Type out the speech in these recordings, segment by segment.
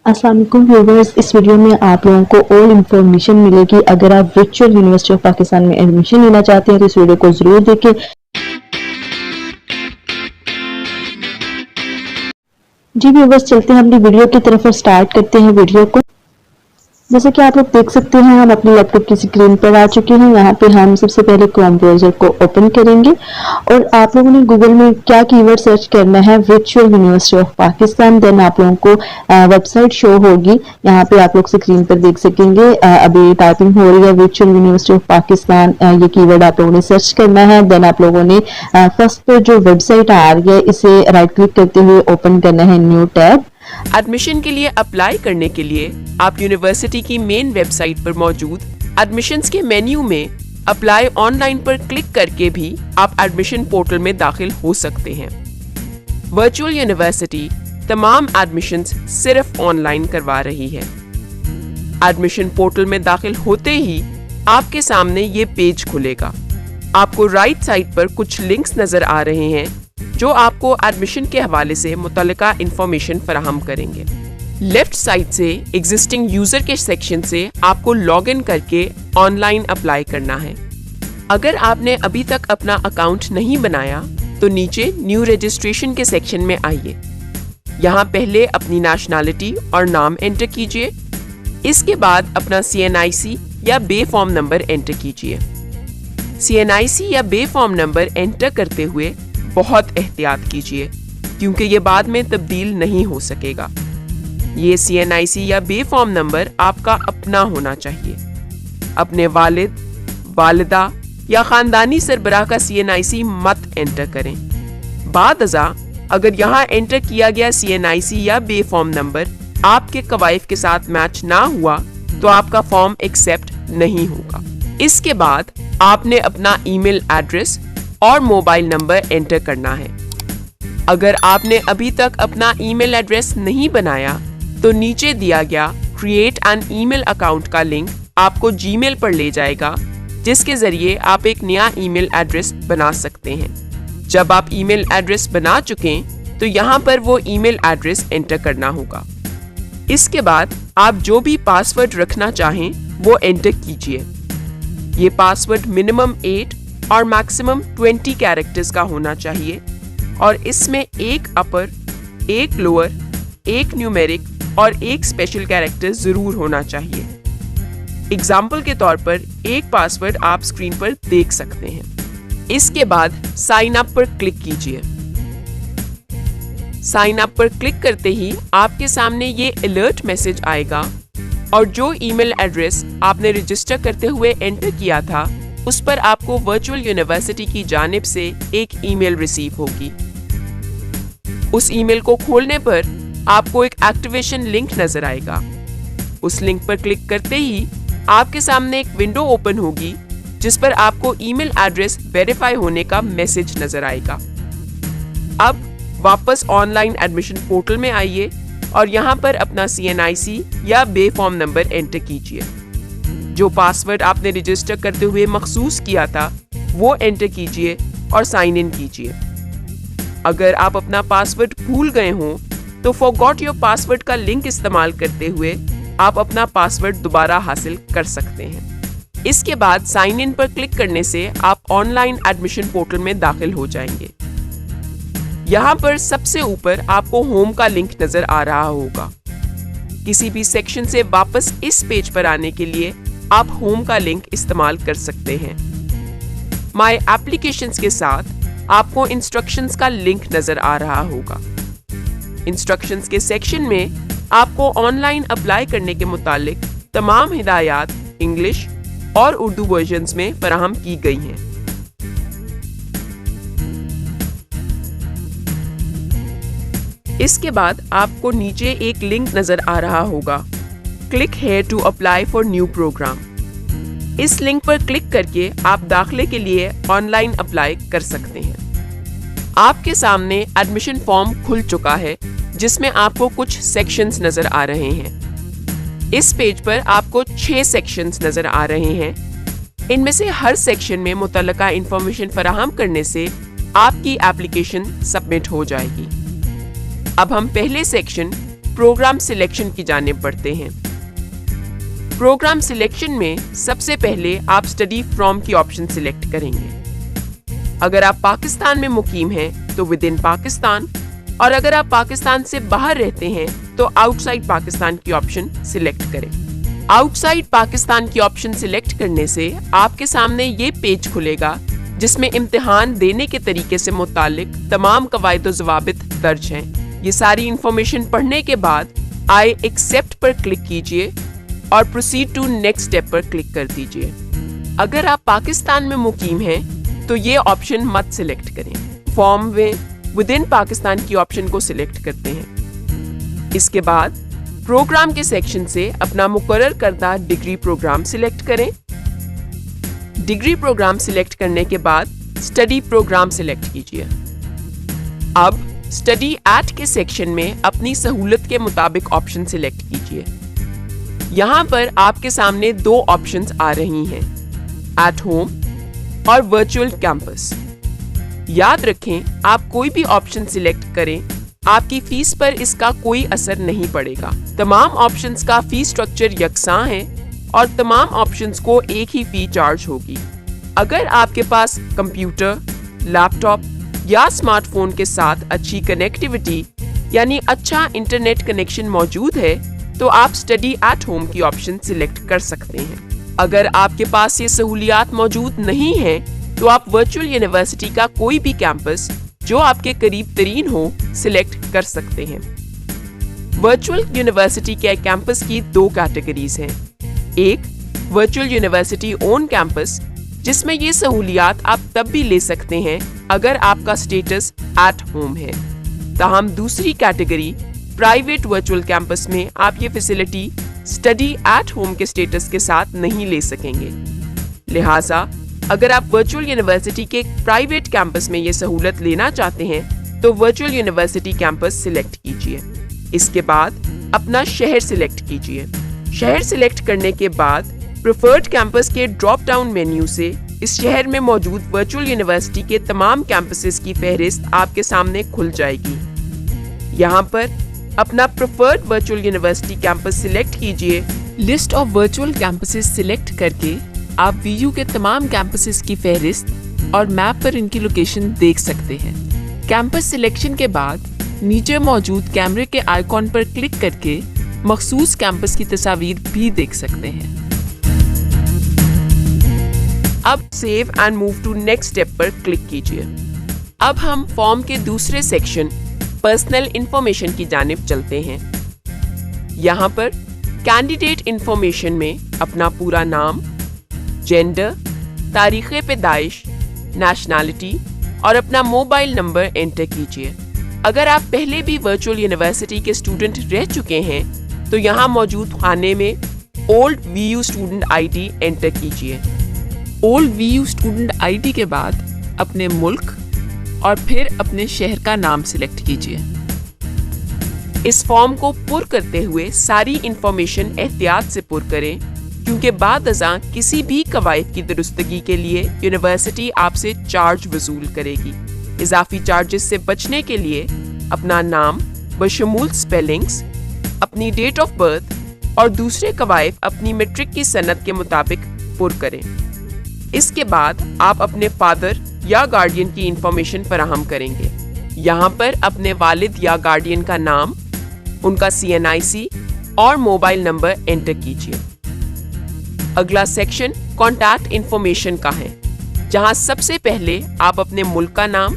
अस्सलाम वालेकुम व्यूवर्स, इस वीडियो में आप लोगों को ऑल इन्फॉर्मेशन मिलेगी। अगर आप वर्चुअल यूनिवर्सिटी ऑफ पाकिस्तान में एडमिशन लेना चाहते हैं तो इस वीडियो को जरूर देखें। जी व्यूवर्स, चलते हैं अपनी वीडियो की तरफ और स्टार्ट करते हैं वीडियो को। जैसे कि आप लोग देख सकते हैं, हम अपने लैपटॉप की स्क्रीन पर आ चुके हैं। यहाँ पे हम सबसे पहले क्रोम ब्राउजर को ओपन करेंगे और आप लोगों ने गूगल में क्या कीवर्ड सर्च करना है, virtual university of Pakistan. Then आप लोगों को वेबसाइट शो होगी, यहाँ पे आप लोग स्क्रीन पर देख सकेंगे। अभी टाइपिंग हो रही है वर्चुअल यूनिवर्सिटी ऑफ पाकिस्तान, ये कीवर्ड आप लोगों ने सर्च करना है। देन आप लोगों ने फर्स्ट पर जो वेबसाइट आ रही है इसे राइट क्लिक करते हुए ओपन करना है न्यू टैब। एडमिशन के लिए अप्लाई करने के लिए आप यूनिवर्सिटी की मेन वेबसाइट पर मौजूद एडमिशन्स के मेन्यू में अप्लाई ऑनलाइन पर क्लिक करके भी आप एडमिशन पोर्टल में दाखिल हो सकते हैं। वर्चुअल यूनिवर्सिटी तमाम एडमिशन्स सिर्फ ऑनलाइन करवा रही है। एडमिशन पोर्टल में दाखिल होते ही आपके सामने ये पेज खुलेगा। आपको राइट साइड पर कुछ लिंक्स नजर आ रहे हैं जो आपको एडमिशन के हवाले से मुतल्लिका इंफॉर्मेशन फराहम करेंगे। लेफ्ट साइड से एग्जिस्टिंग यूजर के सेक्शन से आपको लॉग इन करके ऑनलाइन अप्लाई करना है। अगर आपने अभी तक अपना अकाउंट नहीं बनाया तो नीचे न्यू रजिस्ट्रेशन के सेक्शन में आइए। यहाँ पहले अपनी नेशनैलिटी और नाम एंटर कीजिए। इसके बाद अपना CNIC या बे फॉर्म नंबर एंटर कीजिए। CNIC या बे फॉर्म नंबर एंटर करते हुए बहुत एहतियात कीजिए क्योंकि ये बाद में तब्दील नहीं हो सकेगा। ये CNIC या बे फॉर्म नंबर आपका अपना होना चाहिए। अपने वालिद, वालिदा या खानदानी सरबराह का CNIC मत एंटर करें। बादअज़ा अगर यहाँ एंटर किया गया CNIC या बे फॉर्म नंबर आपके कवाइफ के साथ मैच ना हुआ तो आपका फॉर्म एक्सेप्ट नहीं होगा। इसके बाद आपने अपना ईमेल एड्रेस और मोबाइल नंबर एंटर करना है। अगर आपने अभी तक अपना ईमेल एड्रेस नहीं बनाया तो नीचे दिया गया क्रिएट एन ईमेल अकाउंट का लिंक आपको जीमेल पर ले जाएगा, जिसके जरिए आप एक नया ईमेल एड्रेस बना सकते हैं। जब आप ईमेल एड्रेस बना चुकें तो यहाँ पर वो ईमेल एड्रेस एंटर करना होगा। इसके बाद आप जो भी पासवर्ड रखना चाहें वो एंटर कीजिए। ये पासवर्ड मिनिमम 8 और मैक्सिमम 20 कैरेक्टर्स का होना चाहिए और इसमें एक अपर, एक लोअर, एक न्यूमेरिक और एक स्पेशल कैरेक्टर जरूर होना चाहिए। एग्जाम्पल के तौर पर एक पासवर्ड आप स्क्रीन पर देख सकते हैं। इसके बाद साइन अप पर क्लिक कीजिए। साइन अप पर क्लिक करते ही आपके सामने ये अलर्ट मैसेज आएगा और जो ईमेल एड्रेस आपने रजिस्टर करते हुए एंटर किया था उस पर आपको वर्चुअल यूनिवर्सिटी की जानिब से एक ईमेल रिसीव होगी। उस ईमेल को खोलने पर आपको एक एक्टिवेशन लिंक नजर आएगा। उस लिंक पर क्लिक करते ही आपके सामने एक विंडो ओपन होगी जिस पर आपको ईमेल एड्रेस वेरीफाई होने का मैसेज नजर आएगा। अब वापस ऑनलाइन एडमिशन पोर्टल में आइए और यहाँ पर अपना CNIC या बे फॉर्म नंबर एंटर कीजिए। जो पासवर्ड आपने रजिस्टर करते हुए मखसूस किया था वो एंटर कीजिए और साइन इन कीजिए। अगर आप अपना पासवर्ड भूल गए हों तो फॉरगॉट योर पासवर्ड का लिंक इस्तेमाल करते हुए आप अपना पासवर्ड दोबारा हासिल कर सकते हैं। इसके बाद साइन इन पर क्लिक करने से आप ऑनलाइन एडमिशन पोर्टल में दाखिल हो जाएंगे। यहाँ पर सबसे ऊपर आपको होम का लिंक नजर आ रहा होगा। किसी भी सेक्शन से वापस इस पेज पर आने के लिए आप होम का लिंक इस्तेमाल कर सकते हैं। माय एप्लीकेशंस के साथ आपको इंस्ट्रक्शंस का लिंक नजर आ रहा होगा। इंस्ट्रक्शंस के सेक्शन में आपको ऑनलाइन अप्लाई करने के मुतालिक तमाम हिदायत इंग्लिश और उर्दू वर्जन्स में फराहम की गई हैं। इसके बाद आपको नीचे एक लिंक नजर आ रहा होगा, click here to apply for new program. इस लिंक पर क्लिक करके आप दाखिले के लिए ऑनलाइन अप्लाई कर सकते हैं। आपके सामने एडमिशन फॉर्म खुल चुका है जिसमें आपको कुछ सेक्शंस नजर आ रहे हैं। इस पेज पर आपको 6 सेक्शंस नजर आ रहे हैं। इनमें से हर सेक्शन में मुतल्लिका इंफॉर्मेशन फराहम करने से आपकी एप्लीकेशन सबमिट हो जाएगी। अब हम पहले सेक्शन प्रोग्राम सिलेक्शन की जानिब बढ़ते हैं। प्रोग्राम सिलेक्शन में सबसे पहले आप स्टडी फ्रॉम की ऑप्शन सिलेक्ट करेंगे। अगर आप पाकिस्तान में मुकीम हैं तो विद इन पाकिस्तान, और अगर आप पाकिस्तान से बाहर रहते हैं तो आउटसाइड पाकिस्तान की ऑप्शन सिलेक्ट करें। आउटसाइड पाकिस्तान की ऑप्शन सिलेक्ट करने से आपके सामने ये पेज खुलेगा जिसमें इम्तिहान देने के तरीके से मुतालिक तमाम कवायद व ज़वाबित दर्ज हैं। ये सारी इंफॉर्मेशन पढ़ने के बाद आई एक्सेप्ट पर क्लिक कीजिए और प्रोसीड टू नेक्स्ट स्टेप पर क्लिक कर दीजिए। अगर आप पाकिस्तान में मुकीम हैं तो ये ऑप्शन मत सिलेक्ट करें। फॉर्म में विद इन पाकिस्तान की ऑप्शन को सिलेक्ट करते हैं। इसके बाद प्रोग्राम के सेक्शन से अपना मुकर्रर करदा डिग्री प्रोग्राम सिलेक्ट करें। डिग्री प्रोग्राम सिलेक्ट करने के बाद स्टडी प्रोग्राम सिलेक्ट कीजिए। अब स्टडी एट के सेक्शन में अपनी सहूलत के मुताबिक ऑप्शन सिलेक्ट कीजिए। यहाँ पर आपके सामने दो ऑप्शंस आ रही हैं, एट होम और वर्चुअल कैंपस। याद रखें, आप कोई भी ऑप्शन सिलेक्ट करें, आपकी फीस पर इसका कोई असर नहीं पड़ेगा। तमाम ऑप्शंस का फी स्ट्रक्चर यकसां है और तमाम ऑप्शंस को एक ही फी चार्ज होगी। अगर आपके पास कंप्यूटर, लैपटॉप या स्मार्टफोन के साथ अच्छी कनेक्टिविटी यानी अच्छा इंटरनेट कनेक्शन मौजूद है तो आप स्टडी एट होम की ऑप्शन सिलेक्ट कर सकते हैं। अगर आपके पास ये सहूलियात मौजूद नहीं है तो आप वर्चुअल यूनिवर्सिटी का कोई भी कैंपस जो आपके करीब तरीन हो सिलेक्ट कर सकते हैं। वर्चुअल यूनिवर्सिटी के कैंपस की दो कैटेगरीज हैं। एक वर्चुअल यूनिवर्सिटी ओन कैंपस, जिसमें ये सहूलियात आप तब भी ले सकते हैं अगर आपका स्टेटस एट होम है। ताहम दूसरी कैटेगरी प्राइवेट वर्चुअल कैंपस में आप ये फैसिलिटी स्टडी एट होम के स्टेटस के साथ नहीं ले सकेंगे। लिहाजा अगर आप वर्चुअल यूनिवर्सिटी के प्राइवेट कैंपस में ये सहूलत लेना चाहते हैं तो वर्चुअल यूनिवर्सिटी कैंपस सिलेक्ट कीजिए। इसके बाद अपना शहर सिलेक्ट कीजिए। शहर सिलेक्ट करने के बाद प्रेफर्ड कैंपस के ड्रॉप डाउन मेन्यू से इस शहर में मौजूद वर्चुअल यूनिवर्सिटी के तमाम कैंपसेस की फहरिस्त आपके सामने खुल जाएगी। यहाँ पर अपना preferred virtual university campus select कीजिए। List of virtual campuses select करके आप वीयू के तमाम कैंपसेस की फहरिस्त और मैप पर इनकी लोकेशन देख सकते हैं। कैंपस सिलेक्शन के बाद नीचे मौजूद कैमरे के आइकॉन पर क्लिक करके मखसूस कैंपस की तस्वीर भी देख सकते हैं। अब save and move to next step पर क्लिक कीजिए। अब हम फॉर्म के दूसरे सेक्शन पर्सनल इंफॉर्मेशन की जानिब चलते हैं। यहाँ पर कैंडिडेट इंफॉर्मेशन में अपना पूरा नाम, जेंडर, तारीख़ पैदाइश, नेशनैलिटी और अपना मोबाइल नंबर एंटर कीजिए। अगर आप पहले भी वर्चुअल यूनिवर्सिटी के स्टूडेंट रह चुके हैं तो यहाँ मौजूद खाने में old Vu student ID enter कीजिए। ओल्ड वीयू स्टूडेंट आईडी के बाद अपने मुल्क और फिर अपने शहर का नाम सिलेक्ट कीजिए। इस फॉर्म को पुर करते हुए सारी इंफॉर्मेशन एहतियात से पुर करें, क्योंकि बाद अज़ां किसी भी कवायद की दुरुस्तगी के लिए यूनिवर्सिटी आपसे चार्ज वसूल करेगी। इजाफी चार्जेस से बचने के लिए अपना नाम बशमूल स्पेलिंग्स, अपनी डेट ऑफ बर्थ और दूसरे कवायद अपनी मैट्रिक की सनद के मुताबिक पुर करें। इसके बाद आप अपने फादर या गार्डियन की इंफॉर्मेशन फराहम करेंगे। यहाँ पर अपने वालिद या गार्डियन का नाम, उनका CNIC और मोबाइल नंबर एंटर कीजिए। अगला सेक्शन कॉन्टैक्ट इंफॉर्मेशन का है, जहां सबसे पहले आप अपने मुल्क का नाम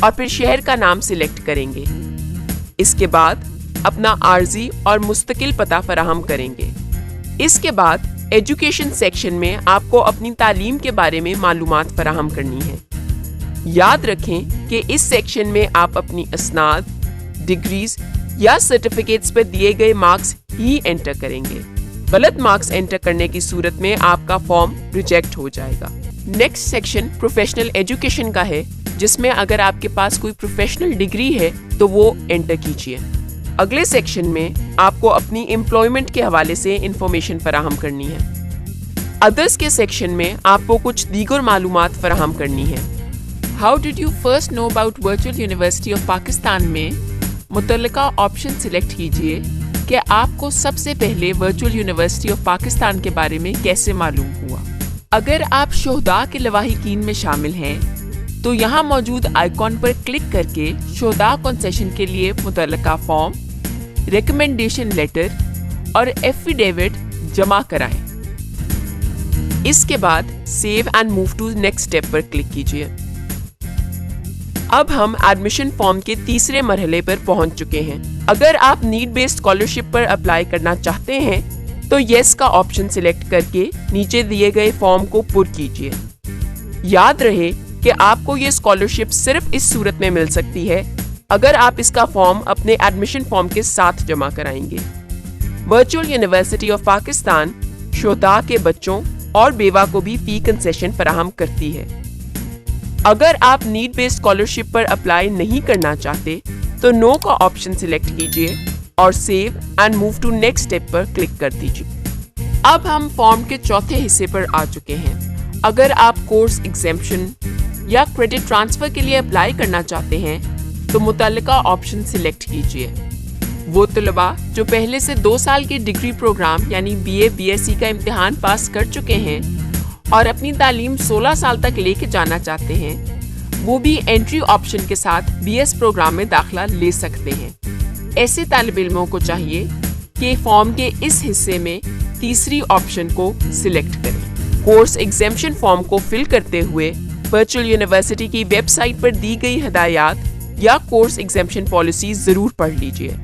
और फिर शहर का नाम सिलेक्ट करेंगे। इसके बाद अपना आर्जी और मुस्तकिल पता फराहम करेंगे। इसके बाद एजुकेशन सेक्शन में आपको अपनी तालीम के बारे में मालूमात फराहम करनी है। याद रखें कि इस सेक्शन में आप अपनी असनाद, डिग्रीज या सर्टिफिकेट्स पर दिए गए मार्क्स ही एंटर करेंगे। गलत मार्क्स एंटर करने की सूरत में आपका फॉर्म रिजेक्ट हो जाएगा। नेक्स्ट सेक्शन प्रोफेशनल एजुकेशन का है, जिसमें अगर आपके पास कोई प्रोफेशनल डिग्री है तो वो एंटर कीजिए। अगले सेक्शन में आपको अपनी एम्प्लॉयमेंट के हवाले से इंफॉर्मेशन फराहम करनी है। अदर्स के सेक्शन में आपको कुछ दीगर मालूमात फराहम करनी है। How did you first know about virtual university of Pakistan में मुतल्लिका ऑप्शन सिलेक्ट कीजिए कि आपको सबसे पहले वर्चुअल यूनिवर्सिटी ऑफ पाकिस्तान के बारे में कैसे मालूम हुआ। अगर आप शोहदा के लवाहिकीन में शामिल हैं तो यहाँ मौजूद आइकॉन पर क्लिक करके शोहदा कंसेशन के लिए मुतल्लिका फॉर्म, रिकमेंडेशन लेटर और एफिडेविट जमा कराएं। इसके बाद save and move to next step पर क्लिक कीजिए। अब हम एडमिशन फॉर्म के तीसरे मरहले पर पहुंच चुके हैं। अगर आप नीड बेस्ड स्कॉलरशिप पर अप्लाई करना चाहते हैं तो येस का ऑप्शन सिलेक्ट करके नीचे दिए गए फॉर्म को पुर कीजिए। याद रहे कि आपको ये स्कॉलरशिप सिर्फ इस सूरत में मिल सकती है अगर आप इसका फॉर्म अपने एडमिशन फॉर्म के साथ जमा कराएंगे। वर्चुअल यूनिवर्सिटी ऑफ पाकिस्तान शोहदा के बच्चों और बेवा को भी फी कंसेशन फराहम करती है। अगर आप नीड बेस्ड स्कॉलरशिप पर अप्लाई नहीं करना चाहते तो नो का ऑप्शन सिलेक्ट कीजिए और save and move to next step पर क्लिक कर दीजिए। अब हम फॉर्म के चौथे हिस्से पर आ चुके हैं। अगर आप कोर्स एग्जेम्पशन या क्रेडिट ट्रांसफर के लिए अप्लाई करना चाहते हैं तो मुतल्लिका ऑप्शन सिलेक्ट कीजिए। वो तलबा जो पहले से 2 साल के डिग्री प्रोग्राम यानी BA BSc का इम्तिहान पास कर चुके हैं और अपनी तालीम 16 साल तक लेके जाना चाहते हैं, वो भी एंट्री ऑप्शन के साथ BS प्रोग्राम में दाखिला ले सकते हैं। ऐसे तालिब इल्मों को चाहिए कि फॉर्म के इस हिस्से में तीसरी ऑप्शन को सिलेक्ट करें। कोर्स एग्जेम्पशन फॉर्म को फिल करते हुए वर्चुअल यूनिवर्सिटी की वेबसाइट पर दी गई हिदायत या कोर्स एग्जेम्पशन पॉलिसी जरूर पढ़ लीजिए।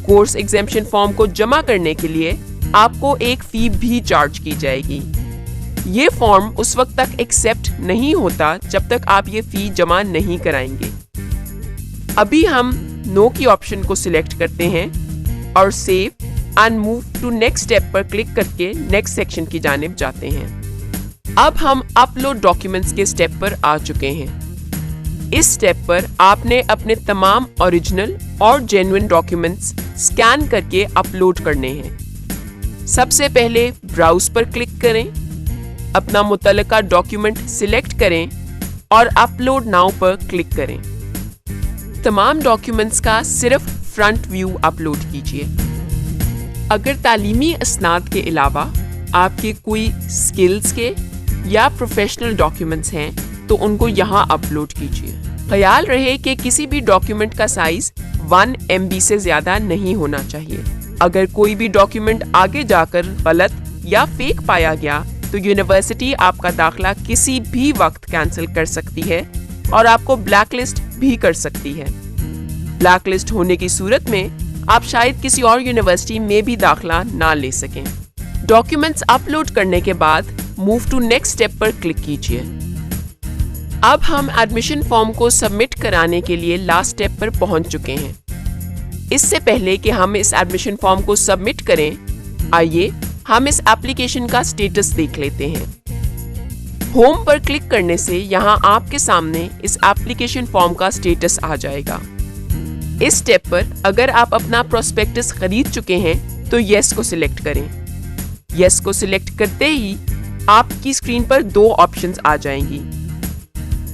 कोर्स एग्जेम्पशन फॉर्म को जमा करने के लिए आपको एक फी भी चार्ज की जाएगी। ये फॉर्म उस वक्त तक एक्सेप्ट नहीं होता जब तक आप ये फी जमा नहीं कराएंगे। अभी हम नो की ऑप्शन को सिलेक्ट करते हैं और save and move to next step पर क्लिक करके नेक्स्ट सेक्शन की जानिब जाते हैं। अब हम अपलोड डॉक्यूमेंट्स के स्टेप पर आ चुके हैं। इस स्टेप पर आपने अपने तमाम ओरिजिनल और जेन्युइन डॉक्यूमेंट्स स्कैन करके अपलोड करने हैं। सबसे पहले ब्राउज पर क्लिक करें, अपना मुतल्लिका डॉक्यूमेंट सिलेक्ट करें और अपलोड नाउ पर क्लिक करें। तमाम डॉक्यूमेंट्स का सिर्फ फ्रंट व्यू अपलोड कीजिए। अगर तालीमी असनाद के अलावा आपके कोई स्किल्स के या प्रोफेशनल डॉक्यूमेंट्स हैं तो उनको यहाँ अपलोड कीजिए। ख्याल रहे कि किसी भी डॉक्यूमेंट का साइज 1 MB से ज्यादा नहीं होना चाहिए। अगर कोई भी डॉक्यूमेंट आगे जाकर गलत या फेक पाया गया तो यूनिवर्सिटी आपका दाखिला किसी भी वक्त कैंसिल कर सकती है और आपको ब्लैकलिस्ट भी कर सकती है। ब्लैकलिस्ट होने की सूरत में आप शायद किसी और यूनिवर्सिटी में भी दाखिला ना ले सकें। डॉक्यूमेंट्स अपलोड करने के बाद मूव टू नेक्स्ट स्टेप पर क्लिक कीजिए। अब हम एडमिशन फॉर्म को सबमिट कराने के लिए लास्ट स्टेप पर पहुंच चुके हैं। इससे पहले कि हम इस एडमिशन फॉर्म को सबमिट करें, आइए हम इस एप्लीकेशन का स्टेटस देख लेते हैं। होम पर क्लिक करने से यहाँ आपके सामने इस एप्लीकेशन फॉर्म का स्टेटस आ जाएगा। इस स्टेप पर अगर आप अपना प्रोस्पेक्टस खरीद चुके हैं तो यस को सिलेक्ट करें। यस को सिलेक्ट करते ही आपकी स्क्रीन पर 2 ऑप्शंस आ जाएंगी।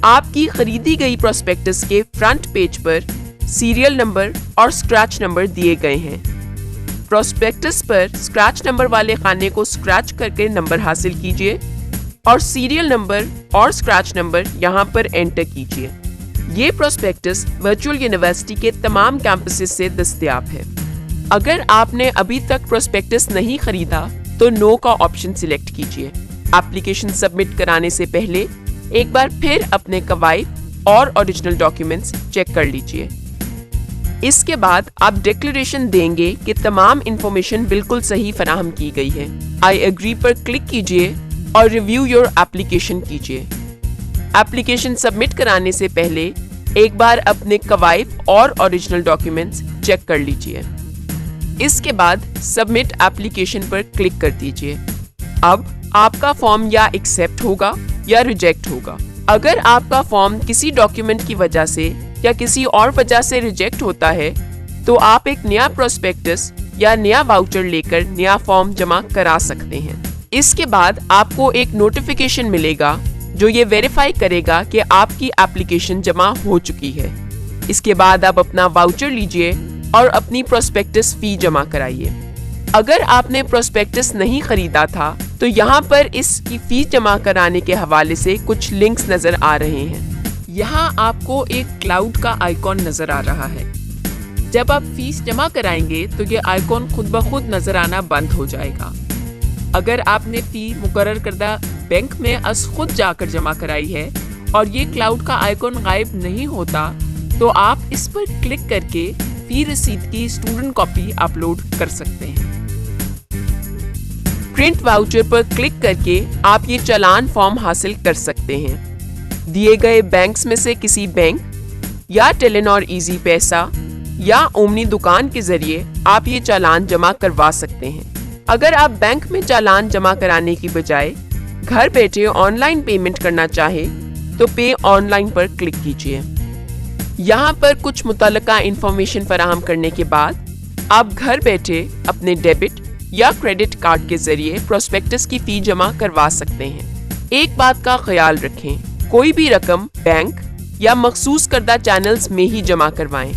आपकी खरीदी गई प्रोस्पेक्टस के फ्रंट पेज पर सीरियल नंबर और स्क्रैच नंबर दिए गए हैं। प्रोस्पेक्टस पर स्क्रैच नंबर वाले खाने को स्क्रैच करके नंबर हासिल कीजिए और सीरियल नंबर और स्क्रैच नंबर यहाँ पर एंटर कीजिए। ये प्रोस्पेक्टस वर्चुअल यूनिवर्सिटी के तमाम कैंपसेस से दस्तयाब है। अगर आपने अभी तक प्रोस्पेक्टस नहीं खरीदा तो नो का ऑप्शन सिलेक्ट कीजिए। एप्लीकेशन सबमिट कराने से पहले एक बार फिर अपने कवायद और ओरिजिनल डॉक्यूमेंट्स चेक कर लीजिए। इसके बाद आप डिक्लेरेशन देंगे कि तमाम इंफॉर्मेशन बिल्कुल सही फराहम की गई है। आई एग्री पर क्लिक कीजिए और रिव्यू योर एप्लीकेशन कीजिए। एप्लीकेशन सबमिट कराने से पहले एक बार अपने कवायद और ओरिजिनल डॉक्यूमेंट्स चेक कर लीजिए। इसके बाद सबमिट एप्लीकेशन पर क्लिक कर दीजिए। अब आपका फॉर्म या एक्सेप्ट होगा या रिजेक्ट होगा। अगर आपका फॉर्म किसी डॉक्यूमेंट की वजह से या किसी और वजह से रिजेक्ट होता है तो आप एक नया प्रोस्पेक्टस या नया वाउचर लेकर नया फॉर्म जमा करा सकते हैं। इसके बाद आपको एक नोटिफिकेशन मिलेगा जो ये वेरीफाई करेगा कि आपकी एप्लीकेशन जमा हो चुकी है। اس کے بعد آپ اپنا واؤچر لیجئے اور اپنی پروسپیکٹس فی جمع کرائیے۔ اگر آپ نے پروسپیکٹس نہیں خریدا تھا تو یہاں پر اس کی فیس جمع کرانے کے حوالے سے کچھ لنکس نظر آ رہے ہیں۔ یہاں آپ کو ایک کلاؤڈ کا آئیکن نظر آ رہا ہے۔ جب آپ فیس جمع کرائیں گے تو یہ آئیکن خود بخود نظر آنا بند ہو جائے گا۔ اگر آپ نے فی مقرر کردہ بینک میں از خود جا کر جمع کرائی ہے اور یہ کلاؤڈ کا آئیکن غائب نہیں ہوتا تو آپ اس پر کلک کر کے فی رسید کی اسٹوڈنٹ کاپی اپلوڈ کر سکتے ہیں۔ پرنٹ واؤچر پر کلک کر کے آپ یہ چالان فارم حاصل کر سکتے ہیں۔ دیے گئے بینکس میں سے کسی بینک یا ٹیلینور ایزی پیسہ یا اومنی دکان کے ذریعے آپ یہ چالان جمع کروا سکتے ہیں۔ اگر آپ بینک میں چالان جمع کرانے کی بجائے گھر بیٹھے آن لائن پیمنٹ کرنا چاہے تو پے آن لائن پر کلک کیجیے۔ یہاں پر کچھ متعلقہ انفارمیشن فراہم کرنے کے بعد آپ گھر بیٹھے اپنے ڈیبٹ یا کریڈٹ کارڈ کے ذریعے پروسپیکٹس کی فی جمع کروا سکتے ہیں۔ ایک بات کا خیال رکھیں، کوئی بھی رقم بینک یا مخصوص کردہ چینلز میں ہی جمع کروائیں۔